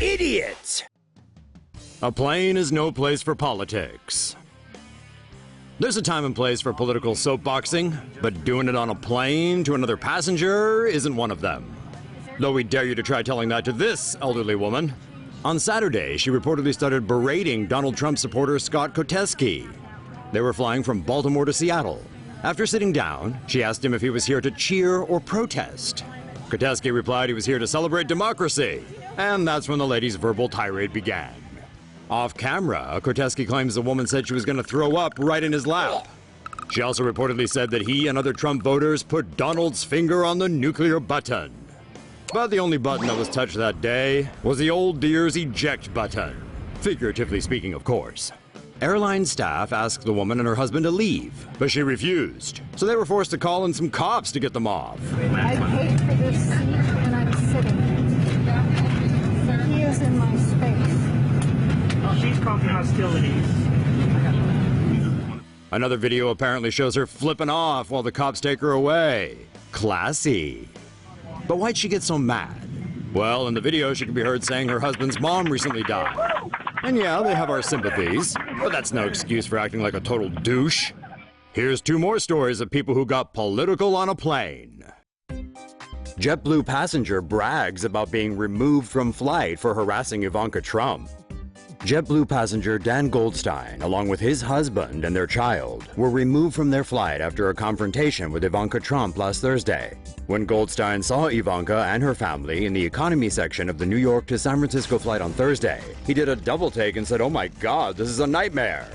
idiot! A plane is no place for politics. There's a time and place for political soapboxing, but doing it on a plane to another passenger isn't one of them. Though we dare you to try telling that to this elderly woman. On Saturday, she reportedly started berating Donald Trump supporter Scott Koteskey. They were flying from Baltimore to Seattle. After sitting down, she asked him if he was here to cheer or protest. Koteskey replied he was here to celebrate democracy, and that's when the lady's verbal tirade began. Off camera, Koteskey claims the woman said she was going to throw up right in his lap. She also reportedly said that he and other Trump voters put Donald's finger on the nuclear button. But the only button that was touched that day was the old dear's eject button. Figuratively speaking, of course. Airline staff asked the woman and her husband to leave, but she refused. So they were forced to call in some cops to get them off. I paid for this seat when I'm sitting. He is in my space. Oh, she's causing hostilities. Another video apparently shows her flipping off while the cops take her away. Classy. But why'd she get so mad? Well, in the video, she can be heard saying her husband's mom recently died. And yeah, they have our sympathies, but that's no excuse for acting like a total douche. Here's 2 more stories of people who got political on a plane. JetBlue passenger brags about being removed from flight for harassing Ivanka Trump. JetBlue passenger Dan Goldstein, along with his husband and their child, were removed from their flight after a confrontation with Ivanka Trump last Thursday. When Goldstein saw Ivanka and her family in the economy section of the New York to San Francisco flight on Thursday, he did a double take and said, "Oh my God, this is a nightmare."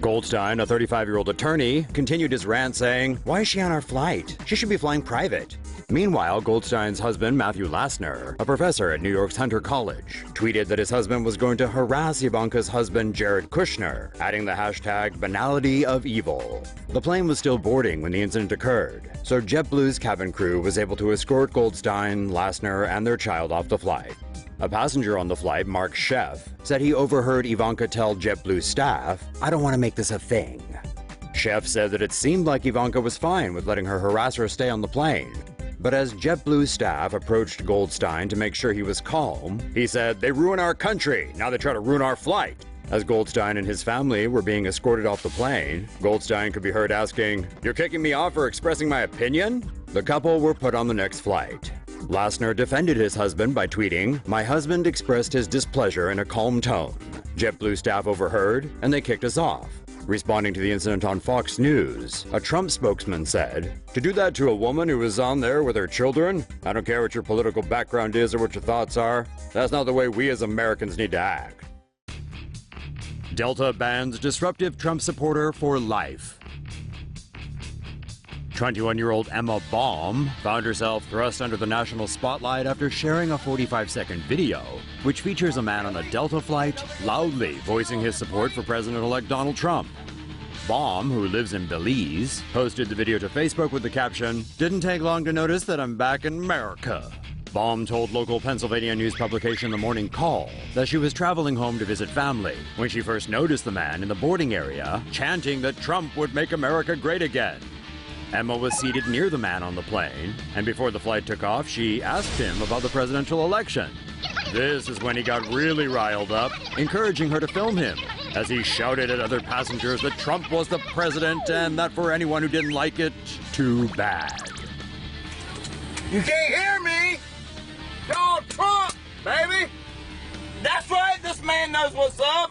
Goldstein, a 35-year-old attorney, continued his rant saying, "Why is she on our flight? She should be flying private." Meanwhile, Goldstein's husband, Matthew Lassner, a professor at New York's Hunter College, tweeted that his husband was going to harass Ivanka's husband, Jared Kushner, adding the hashtag banality of evil. The plane was still boarding when the incident occurred, so JetBlue's cabin crew was able to escort Goldstein, Lassner, and their child off the flight. A passenger on the flight, Mark Sheff, said he overheard Ivanka tell JetBlue staff, "I don't want to make this a thing." Sheff said that it seemed like Ivanka was fine with letting her harasser stay on the plane. But as JetBlue staff approached Goldstein to make sure he was calm, he said, "They ruin our country, now they try to ruin our flight." As Goldstein and his family were being escorted off the plane, Goldstein could be heard asking, "You're kicking me off for expressing my opinion?" The couple were put on the next flight. Lassner defended his husband by tweeting, "My husband expressed his displeasure in a calm tone." JetBlue staff overheard, and they kicked us off. Responding to the incident on Fox News, a Trump spokesman said, "To do that to a woman who was on there with her children? I don't care what your political background is or what your thoughts are. That's not the way we as Americans need to act." Delta bans disruptive Trump supporter for life. 21-year-old Emma Baum found herself thrust under the national spotlight after sharing a 45-second video, which features a man on a Delta flight loudly voicing his support for President-elect Donald Trump. Baum, who lives in Belize, posted the video to Facebook with the caption, "Didn't take long to notice that I'm back in America." Baum told local Pennsylvania news publication The Morning Call that she was traveling home to visit family when she first noticed the man in the boarding area chanting that Trump would make America great again. Emma was seated near the man on the plane, and before the flight took off, she asked him about the presidential election. This is when he got really riled up, encouraging her to film him, as he shouted at other passengers that Trump was the president and that for anyone who didn't like it, too bad. You can't hear me! Donald Trump, baby! That's right, this man knows what's up!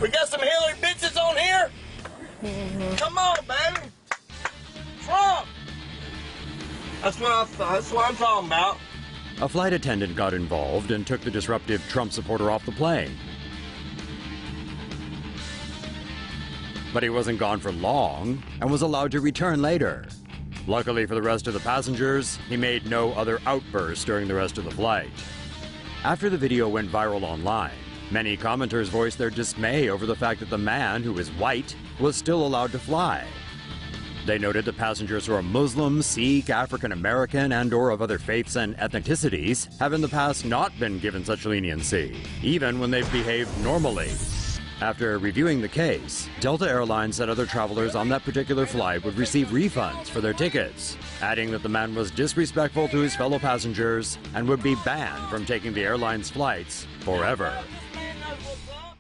We got some Hillary bitches on here? Come on, baby! Trump! That's what I'm talking about. A flight attendant got involved and took the disruptive Trump supporter off the plane. But he wasn't gone for long and was allowed to return later. Luckily for the rest of the passengers, he made no other outbursts during the rest of the flight. After the video went viral online, many commenters voiced their dismay over the fact that the man, who is white, was still allowed to fly. They noted that passengers who are Muslim, Sikh, African American, and/or of other faiths and ethnicities have in the past not been given such leniency, even when they've behaved normally. After reviewing the case, Delta Airlines said other travelers on that particular flight would receive refunds for their tickets, adding that the man was disrespectful to his fellow passengers and would be banned from taking the airline's flights forever. This man knows what's up.